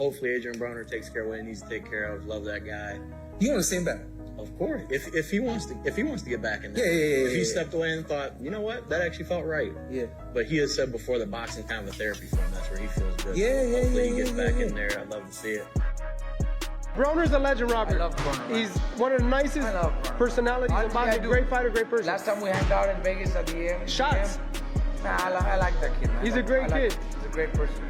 Hopefully Adrien Broner takes care of what he needs to take care of. Love that guy. You want to stay back? Of course. If he wants to get back in there. Yeah. If he stepped away and thought, you know what, that actually felt right. Yeah. But he has said before that boxing kind of a therapy for him. That's where he feels good. Hopefully he gets back in there. I'd love to see it. Broner's a legend, Robert. I love Broner. He's one of the nicest personalities in boxing. Great fighter, great person. Last time we hung out in Vegas at the end. Shots. Nah, I like that kid, man. He's a great kid. He's a great person.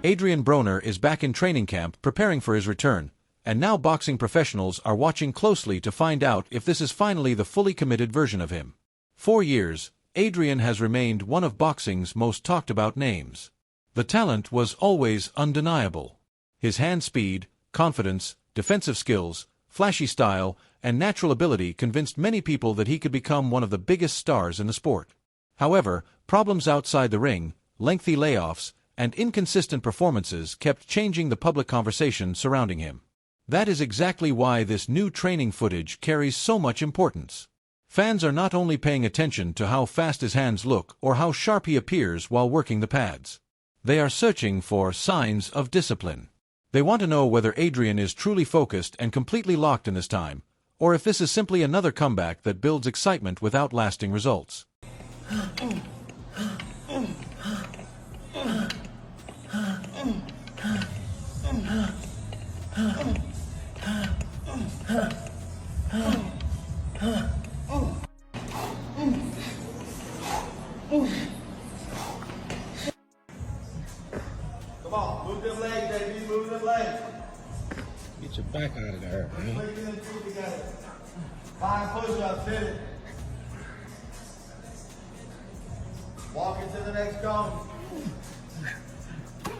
Adrien Broner is back in training camp preparing for his return, and now boxing professionals are watching closely to find out if this is finally the fully committed version of him. 4 years, Adrien has remained one of boxing's most talked about names. The talent was always undeniable. His hand speed, confidence, defensive skills, flashy style, and natural ability convinced many people that he could become one of the biggest stars in the sport. However, problems outside the ring, lengthy layoffs, and inconsistent performances kept changing the public conversation surrounding him. That is exactly why this new training footage carries so much importance. Fans are not only paying attention to how fast his hands look or how sharp he appears while working the pads. They are searching for signs of discipline. They want to know whether Adrien is truly focused and completely locked in this time, or if this is simply another comeback that builds excitement without lasting results. Come on, move them legs, baby, move them legs. Get your back out of there, man. Put them two together. 5 push-ups, hit it. Walk into the next cone.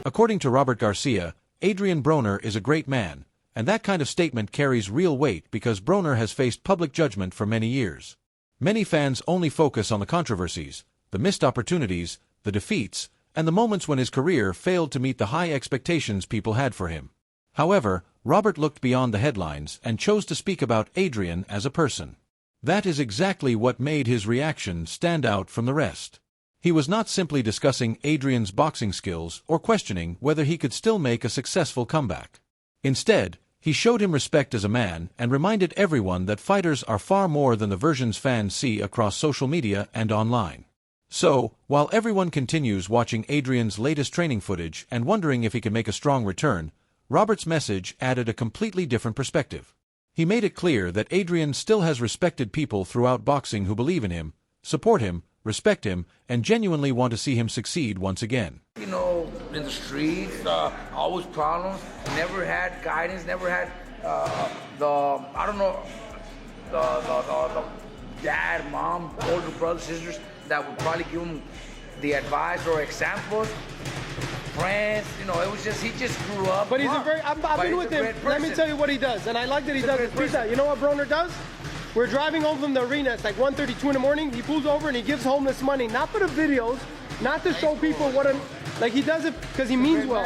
According to Robert Garcia, Adrien Broner is a great man, and that kind of statement carries real weight because Broner has faced public judgment for many years. Many fans only focus on the controversies, the missed opportunities, the defeats, and the moments when his career failed to meet the high expectations people had for him. However, Robert looked beyond the headlines and chose to speak about Adrien as a person. That is exactly what made his reaction stand out from the rest. He was not simply discussing Adrien's boxing skills or questioning whether he could still make a successful comeback. Instead, he showed him respect as a man and reminded everyone that fighters are far more than the versions fans see across social media and online. So, while everyone continues watching Adrien's latest training footage and wondering if he can make a strong return, Robert's message added a completely different perspective. He made it clear that Adrien still has respected people throughout boxing who believe in him, support him, respect him, and genuinely want to see him succeed once again. You know, in the streets, always problems. Never had guidance. Never had the dad, mom, older brothers, sisters that would probably give him the advice or examples. Friends, you know, it was just he just grew up. But he's a very. I've been with him. Let me tell you what he does, and I like that he does this. You know what Broner does? We're driving home from the arena. It's like 1:32 in the morning. He pulls over and he gives homeless money, not for the videos, not to show people what like he does it because he means well,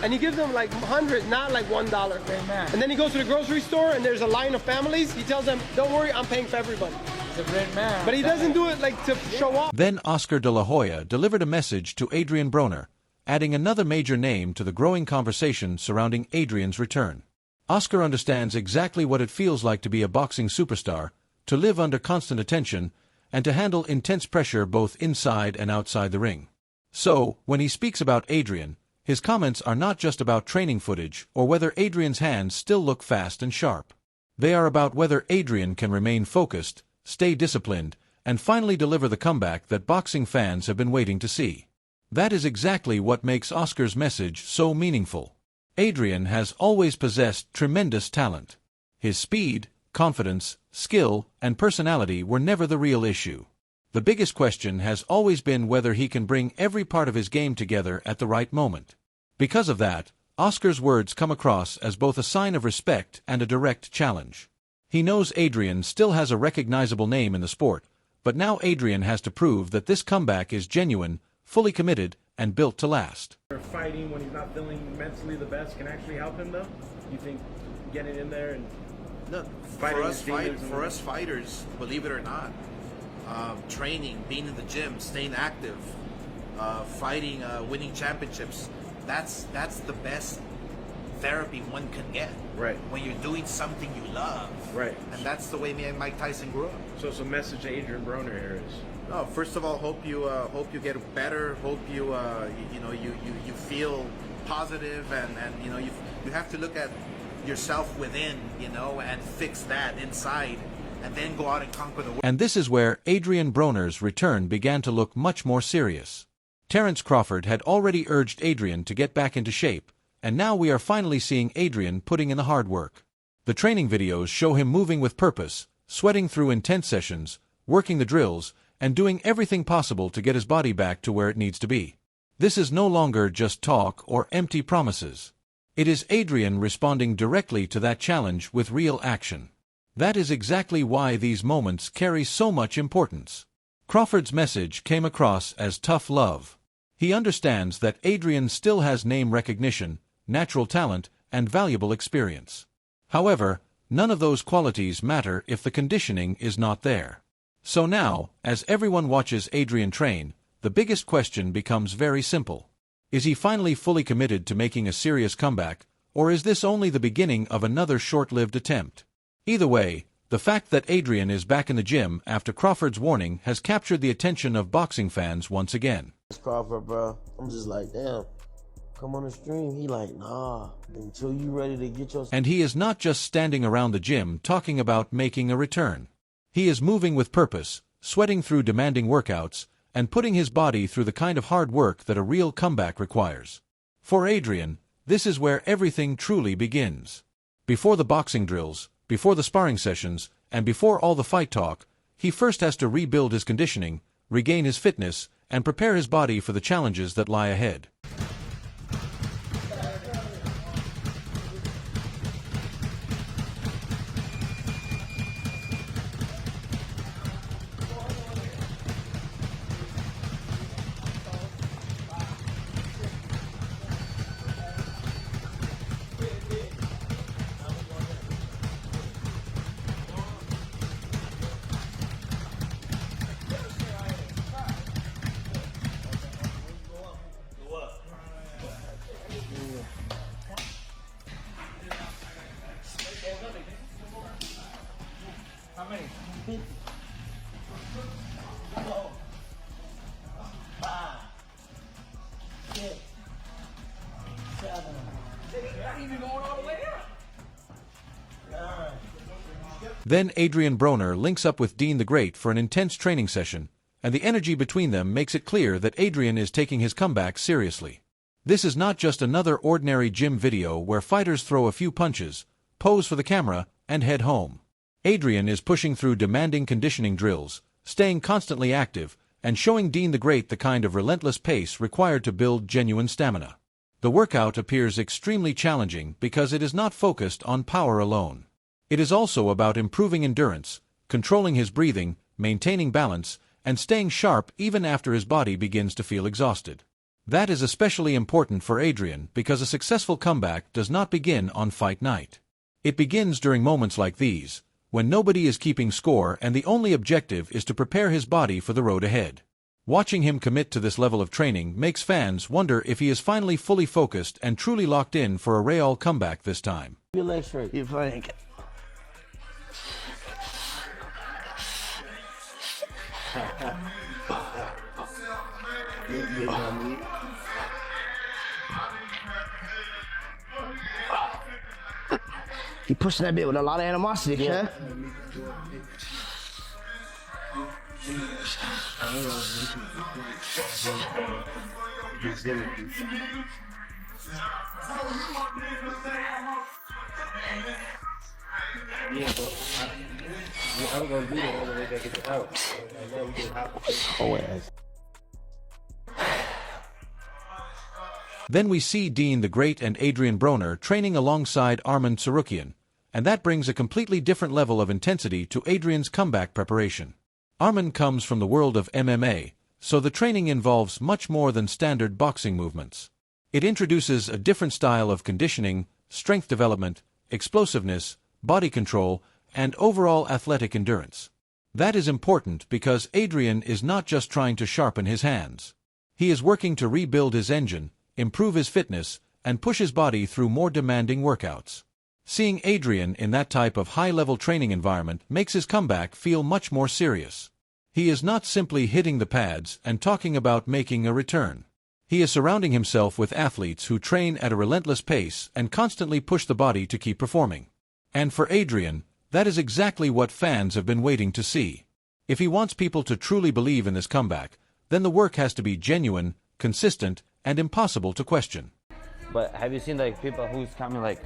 and he gives them like hundreds, not like $1. And then he goes to the grocery store and there's a line of families. He tells them, "Don't worry, I'm paying for everybody." He's a great man. But he doesn't do it like to show off. Then Oscar de la Hoya delivered a message to Adrien Broner, adding another major name to the growing conversation surrounding Adrien's return. Oscar understands exactly what it feels like to be a boxing superstar, to live under constant attention, and to handle intense pressure both inside and outside the ring. So, when he speaks about Adrien, his comments are not just about training footage or whether Adrien's hands still look fast and sharp. They are about whether Adrien can remain focused, stay disciplined, and finally deliver the comeback that boxing fans have been waiting to see. That is exactly what makes Oscar's message so meaningful. Adrien has always possessed tremendous talent. His speed, confidence, skill, and personality were never the real issue. The biggest question has always been whether he can bring every part of his game together at the right moment. Because of that, Oscar's words come across as both a sign of respect and a direct challenge. He knows Adrien still has a recognizable name in the sport, but now Adrien has to prove that this comeback is genuine, fully committed, and built to last. Fighting when he's not feeling mentally the best can actually help him, though? You think getting in there and Look, fighting for us fighters, believe it or not, training, being in the gym, staying active, fighting, winning championships. That's the best therapy one can get. Right. When you're doing something you love. Right. And that's the way me and Mike Tyson grew up. So it's a message to Adrien Broner here is. No, first of all, hope you get better. Hope you feel positive, and you have to look at yourself within, and fix that inside, and then go out and conquer the world. And this is where Adrien Broner's return began to look much more serious. Terrence Crawford had already urged Adrien to get back into shape, and now we are finally seeing Adrien putting in the hard work. The training videos show him moving with purpose, sweating through intense sessions, working the drills, and doing everything possible to get his body back to where it needs to be. This is no longer just talk or empty promises. It is Adrien responding directly to that challenge with real action. That is exactly why these moments carry so much importance. Crawford's message came across as tough love. He understands that Adrien still has name recognition, natural talent, and valuable experience. However, none of those qualities matter if the conditioning is not there. So now, as everyone watches Adrien train, the biggest question becomes very simple. Is he finally fully committed to making a serious comeback, or is this only the beginning of another short-lived attempt? Either way, the fact that Adrien is back in the gym after Crawford's warning has captured the attention of boxing fans once again. Crawford, bro, I'm just like, damn, come on the stream. He like, nah, until you ready to get your... And he is not just standing around the gym talking about making a return. He is moving with purpose, sweating through demanding workouts, and putting his body through the kind of hard work that a real comeback requires. For Adrien, this is where everything truly begins. Before the boxing drills, before the sparring sessions, and before all the fight talk, he first has to rebuild his conditioning, regain his fitness, and prepare his body for the challenges that lie ahead. How many? 5, 6, 7. Then Adrien Broner links up with Dean the Great for an intense training session, and the energy between them makes it clear that Adrien is taking his comeback seriously. This is not just another ordinary gym video where fighters throw a few punches, pose for the camera, and head home. Adrien is pushing through demanding conditioning drills, staying constantly active, and showing Dean the Great the kind of relentless pace required to build genuine stamina. The workout appears extremely challenging because it is not focused on power alone. It is also about improving endurance, controlling his breathing, maintaining balance, and staying sharp even after his body begins to feel exhausted. That is especially important for Adrien because a successful comeback does not begin on fight night. It begins during moments like these, when nobody is keeping score and the only objective is to prepare his body for the road ahead. Watching him commit to this level of training makes fans wonder if he is finally fully focused and truly locked in for a real comeback this time. Your leg straight. You're fine. He pushing that bit with a lot of animosity, yeah. I'm gonna do that all the way back at the house. I know we get hot. Oh, yes. Then we see Dean the Great and Adrien Broner training alongside Arman Tsarukyan, and that brings a completely different level of intensity to Adrien's comeback preparation. Arman comes from the world of MMA, so the training involves much more than standard boxing movements. It introduces a different style of conditioning, strength development, explosiveness, body control, and overall athletic endurance. That is important because Adrien is not just trying to sharpen his hands. He is working to rebuild his engine, improve his fitness, and push his body through more demanding workouts. Seeing Adrien in that type of high-level training environment makes his comeback feel much more serious. He is not simply hitting the pads and talking about making a return. He is surrounding himself with athletes who train at a relentless pace and constantly push the body to keep performing. And for Adrien, that is exactly what fans have been waiting to see. If he wants people to truly believe in this comeback, then the work has to be genuine, consistent, and impossible to question. But have you seen like people who's coming like,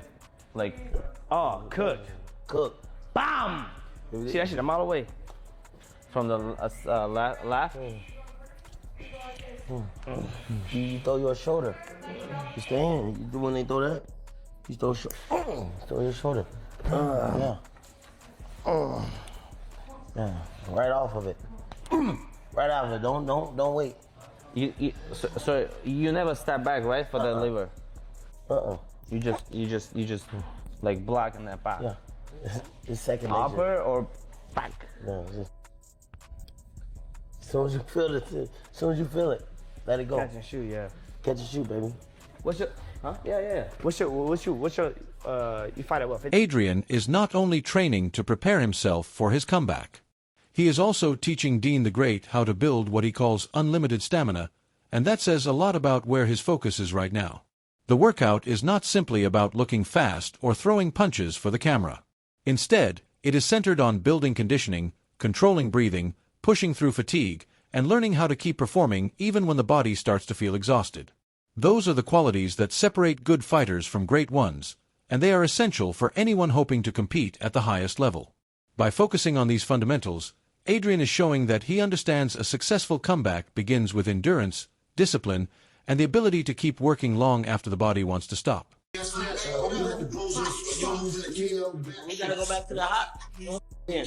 oh, cook, bam! See that shit a mile away from the laugh. You throw your shoulder. You stay in. You do when they throw that. You throw your shoulder. Yeah. Yeah. Right off of it. Right off of it. Don't wait. So you never step back, right, for the liver? You just like block and then back. Yeah. It's second nature. Upper or back? No, just as soon as you feel it, let it go. Catch and shoot, yeah. Catch and shoot, baby. What's your? Huh? Yeah. What's your? You fight at what? 50? Adrien is not only training to prepare himself for his comeback. He is also teaching Dean the Great how to build what he calls unlimited stamina, and that says a lot about where his focus is right now. The workout is not simply about looking fast or throwing punches for the camera. Instead, it is centered on building conditioning, controlling breathing, pushing through fatigue, and learning how to keep performing even when the body starts to feel exhausted. Those are the qualities that separate good fighters from great ones, and they are essential for anyone hoping to compete at the highest level. By focusing on these fundamentals, Adrien is showing that he understands a successful comeback begins with endurance, discipline, and the ability to keep working long after the body wants to stop. We gotta go back to the hot. Yeah. They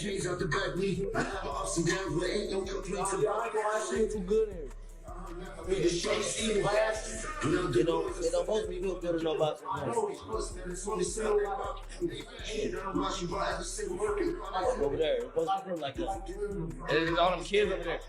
don't supposed to be good to know about over there. It's supposed to be like that. There's all them kids over there.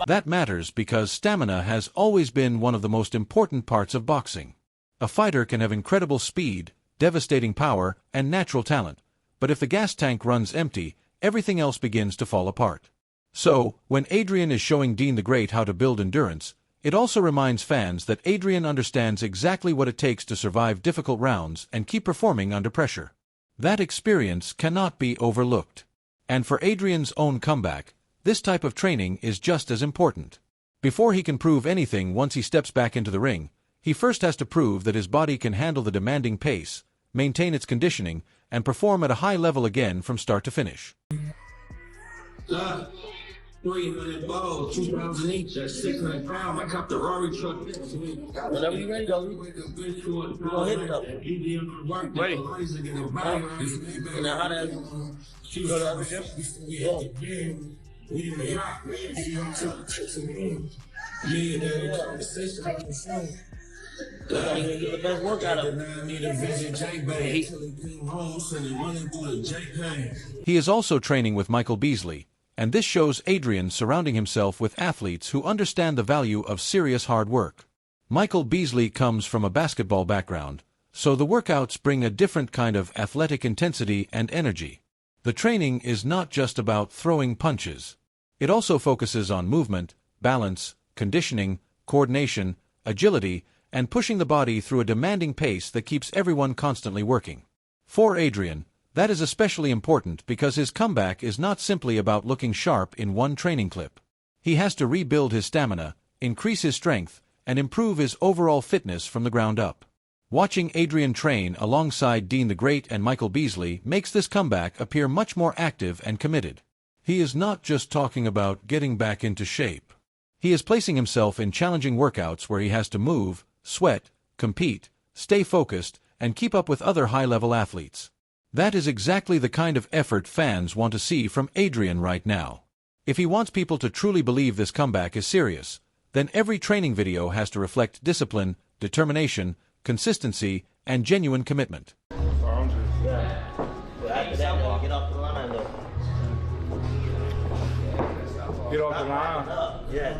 That matters because stamina has always been one of the most important parts of boxing. A fighter can have incredible speed, devastating power, and natural talent, but if the gas tank runs empty, everything else begins to fall apart. So, when Adrien is showing Dean the Great how to build endurance, it also reminds fans that Adrien understands exactly what it takes to survive difficult rounds and keep performing under pressure. That experience cannot be overlooked. And for Adrien's own comeback, this type of training is just as important. Before he can prove anything once he steps back into the ring, he first has to prove that his body can handle the demanding pace, maintain its conditioning, and perform at a high level again from start to finish. 300 balls, 2008, that's 600 pounds. I copped the Rari truck. Whenever you ready, go. We're gonna hit it up. Ready. Now, how that? You go to the other gym? Yeah. Get the best workout of it. He is also training with Michael Beasley, and this shows Adrien surrounding himself with athletes who understand the value of serious hard work. Michael Beasley comes from a basketball background, so the workouts bring a different kind of athletic intensity and energy. The training is not just about throwing punches. It also focuses on movement, balance, conditioning, coordination, agility, and pushing the body through a demanding pace that keeps everyone constantly working. For Adrien, that is especially important because his comeback is not simply about looking sharp in one training clip. He has to rebuild his stamina, increase his strength, and improve his overall fitness from the ground up. Watching Adrien train alongside Dean the Great and Michael Beasley makes this comeback appear much more active and committed. He is not just talking about getting back into shape. He is placing himself in challenging workouts where he has to move, sweat, compete, stay focused, and keep up with other high-level athletes. That is exactly the kind of effort fans want to see from Adrien right now. If he wants people to truly believe this comeback is serious, then every training video has to reflect discipline, determination, consistency, and genuine commitment. After that, get off the line, though. Get off the line. Yeah.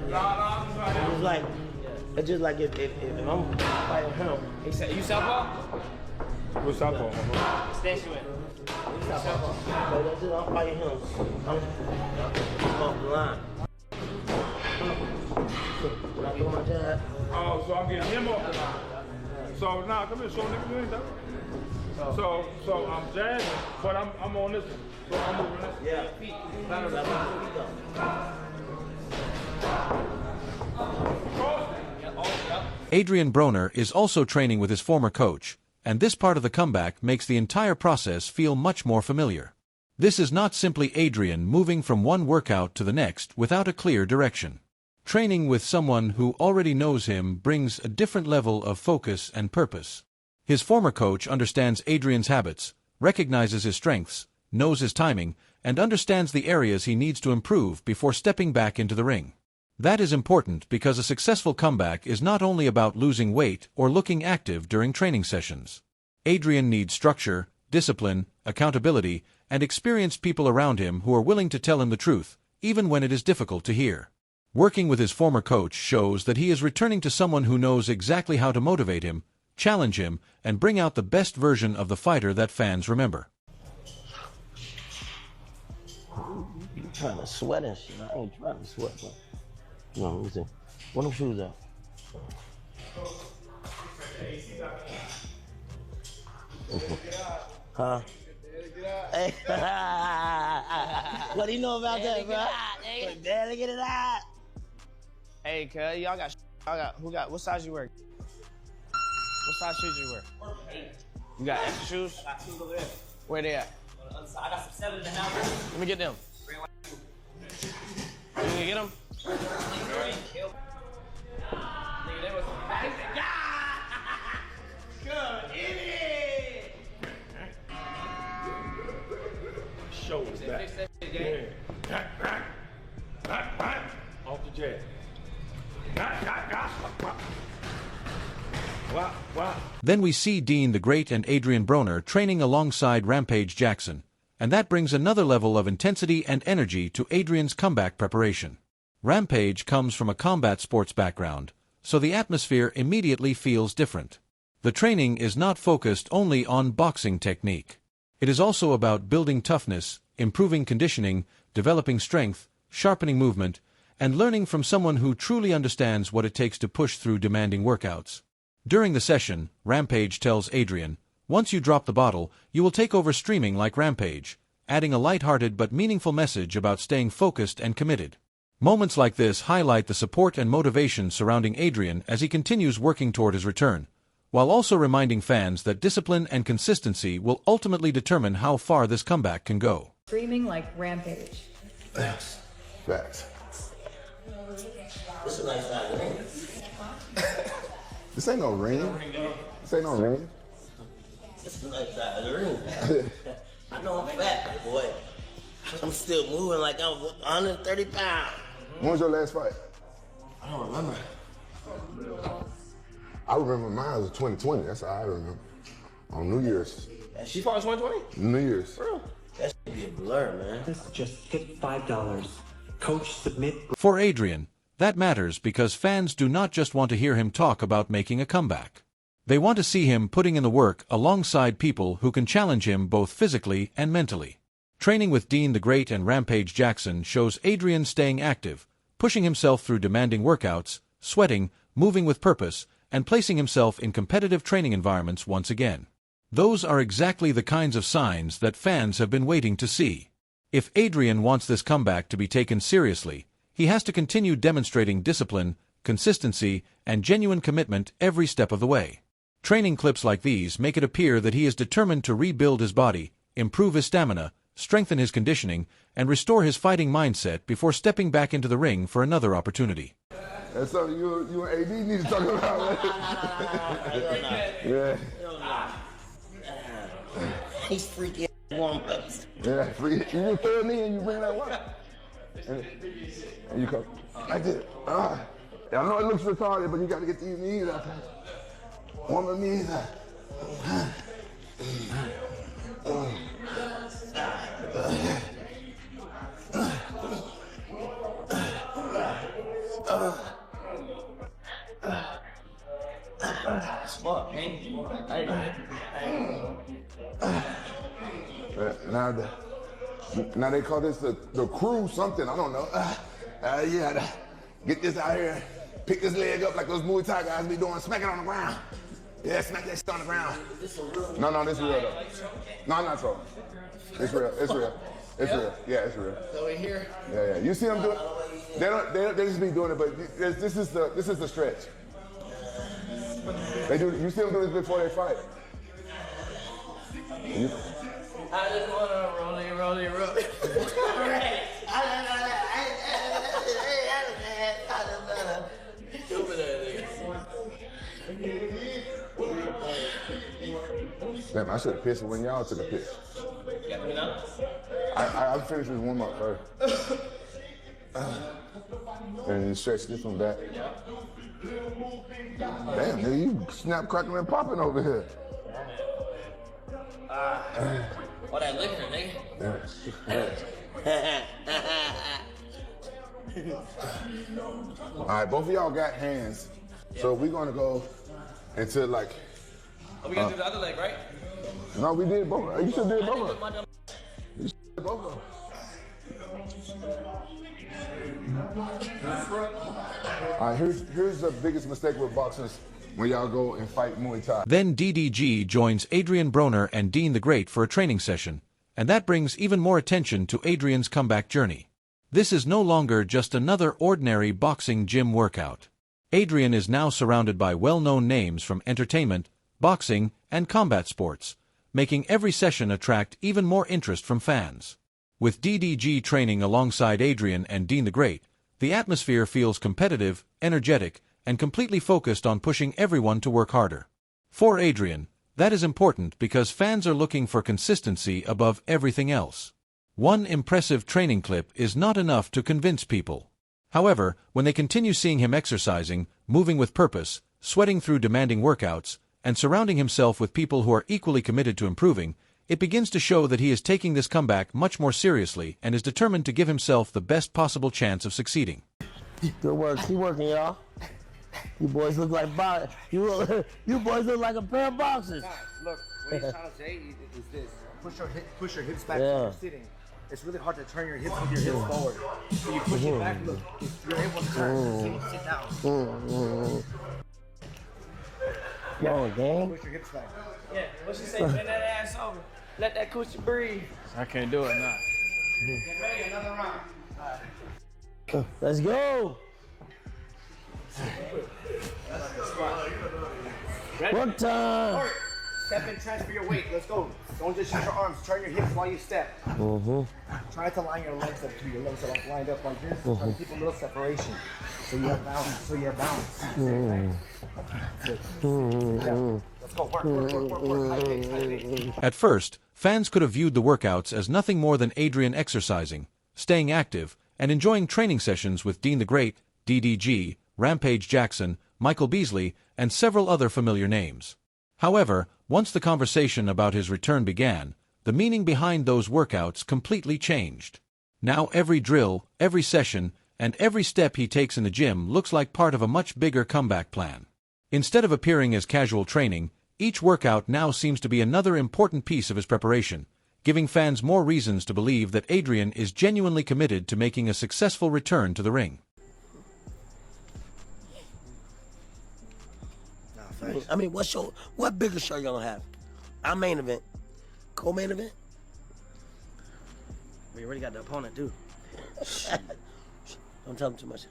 It's just like if I'm fighting him. You southpaw? What's southpaw? Stance you in. Southpaw. So that's just, I'm fighting him. I'm off the line. When I throw my jab. Oh, so I'm getting him off the line. So now, come here, show niggas you ain't that. So I'm jabbing, but I'm on this one. So I'm moving this. Yeah. Adrien Broner is also training with his former coach, and this part of the comeback makes the entire process feel much more familiar. This is not simply Adrien moving from one workout to the next without a clear direction. Training with someone who already knows him brings a different level of focus and purpose. His former coach understands Adrien's habits, recognizes his strengths, knows his timing, and understands the areas he needs to improve before stepping back into the ring. That is important because a successful comeback is not only about losing weight or looking active during training sessions. Adrien needs structure, discipline, accountability, and experienced people around him who are willing to tell him the truth, even when it is difficult to hear. Working with his former coach shows that he is returning to someone who knows exactly how to motivate him, challenge him, and bring out the best version of the fighter that fans remember. You trying to sweat and shit. I ain't trying to sweat, but... No, let me see. What them shoes at? Huh? Hey. What do you know about that, bro? Barely get it out. Hey, cuz, y'all got, what size you wear? What size shoes you wear? You got extra shoes? I got 2 over there. Where they at? I got some 7 in the house. Let me get them. You gonna get them? Show is back. Off the jab. Then we see Dean the Great and Adrien Broner training alongside Rampage Jackson, and that brings another level of intensity and energy to Adrien's comeback preparation. Rampage comes from a combat sports background, so the atmosphere immediately feels different. The training is not focused only on boxing technique. It is also about building toughness, improving conditioning, developing strength, sharpening movement, and learning from someone who truly understands what it takes to push through demanding workouts. During the session, Rampage tells Adrien, "Once you drop the bottle, you will take over streaming like Rampage," adding a lighthearted but meaningful message about staying focused and committed. Moments like this highlight the support and motivation surrounding Adrien as he continues working toward his return, while also reminding fans that discipline and consistency will ultimately determine how far this comeback can go. Streaming like Rampage. Facts. Facts. This is a nice side ring. This ain't no ring. This ain't no ring. This is a nice side of the ring. I know I'm fat, boy. I'm still moving like I'm 130 pounds. When was your last fight? I don't remember. I remember mine was 2020. That's how I remember. On New Year's. She fought in 2020? New Year's. For real? That should be a blur, man. Just hit $5. Coach, submit. For Adrien, that matters because fans do not just want to hear him talk about making a comeback. They want to see him putting in the work alongside people who can challenge him both physically and mentally. Training with Dean the Great and Rampage Jackson shows Adrien staying active, pushing himself through demanding workouts, sweating, moving with purpose, and placing himself in competitive training environments once again. Those are exactly the kinds of signs that fans have been waiting to see. If Adrien wants this comeback to be taken seriously, he has to continue demonstrating discipline, consistency, and genuine commitment every step of the way. Training clips like these make it appear that he is determined to rebuild his body, improve his stamina, strengthen his conditioning, and restore his fighting mindset before stepping back into the ring for another opportunity. That's something you and AD need to talk about, right? Yeah. He's freaky warm-ups. Yeah, free. You do third knee and you bring that one. And you come like this. I know it looks retarded, but you got to get these knees out there. Warm the knees out. Smart, man. Now they call this the crew something. I don't know. Yeah, get this out here. Pick this leg up like those Muay Thai guys be doing. Smack it on the ground. Yeah, smack that shit on the ground. No, this real though. No, I'm not trolling. It's real. It's real. It's real. Yeah, it's real. So we here. Yeah. You see them do it? They just be doing it, but this is the stretch. They do. You see them do this before they fight. I just wanna roll it. Damn, I should have pissed when y'all took a piss. I finished this warm up first. And then stretch this one back. Damn, nigga, you snap, cracking, and popping over here. All that liquor, nigga. All right, both of y'all got hands, so we're gonna go into like. Oh, we gotta do the other leg, right? No, we did both. You should did both of them. You should did both of them. All right, here's the biggest mistake with boxers when y'all go and fight Muay Thai. Then DDG joins Adrien Broner and Dean the Great for a training session, and that brings even more attention to Adrien's comeback journey. This is no longer just another ordinary boxing gym workout. Adrien is now surrounded by well-known names from entertainment, boxing, and combat sports, making every session attract even more interest from fans. With DDG training alongside Adrien and Dean the Great, the atmosphere feels competitive, energetic, and completely focused on pushing everyone to work harder. For Adrien, that is important because fans are looking for consistency above everything else. One impressive training clip is not enough to convince people. However, when they continue seeing him exercising, moving with purpose, sweating through demanding workouts, and surrounding himself with people who are equally committed to improving, it begins to show that he is taking this comeback much more seriously and is determined to give himself the best possible chance of succeeding. Good work. Keep working, y'all. You boys look like you boys look like a pair of boxers. Look, what he's trying to say is this: push your hips back when you're sitting. It's really hard to turn your hips with your hips forward. So you push it back. Look, you're able to turn. So you sit down. Yo, gang. Push your hips back. Yeah, what she say? Bend that ass over. Let that coochie breathe. I can't do it now. Get ready, another round. All right. Let's go. Ready? One time. Step and transfer your weight. Let's go. Don't just use your arms. Turn your hips while you step. Try to line your legs up to your legs are like lined up like this. Try to keep a little separation. So you have balance. Let's go. Work. High pace. At first, fans could have viewed the workouts as nothing more than Adrien exercising, staying active, and enjoying training sessions with Dean the Great, DDG, Rampage Jackson, Michael Beasley, and several other familiar names. However, once the conversation about his return began, the meaning behind those workouts completely changed. Now every drill, every session, and every step he takes in the gym looks like part of a much bigger comeback plan. Instead of appearing as casual training, each workout now seems to be another important piece of his preparation, giving fans more reasons to believe that Adrien is genuinely committed to making a successful return to the ring. I mean, what bigger show you gonna have? Our main event, co-main event. We already got the opponent, too. Don't tell them too much.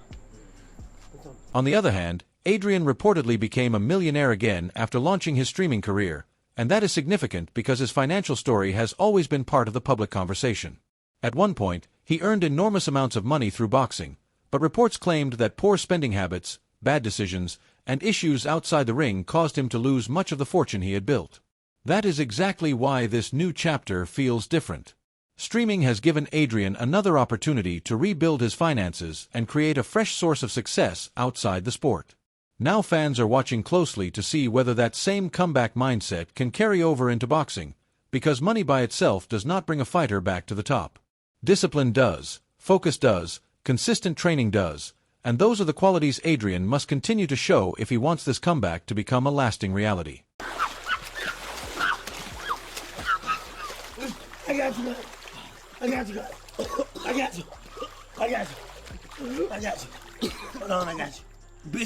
On the other hand, Adrien reportedly became a millionaire again after launching his streaming career, and that is significant because his financial story has always been part of the public conversation. At one point, he earned enormous amounts of money through boxing, but reports claimed that poor spending habits, bad decisions, and issues outside the ring caused him to lose much of the fortune he had built. That is exactly why this new chapter feels different. Streaming has given Adrien another opportunity to rebuild his finances and create a fresh source of success outside the sport. Now fans are watching closely to see whether that same comeback mindset can carry over into boxing, because money by itself does not bring a fighter back to the top. Discipline does, focus does, consistent training does, and those are the qualities Adrien must continue to show if he wants this comeback to become a lasting reality. I got you, man. I got you, guys. I got you. I got you. I got you. Hold on, I got you. Bitch.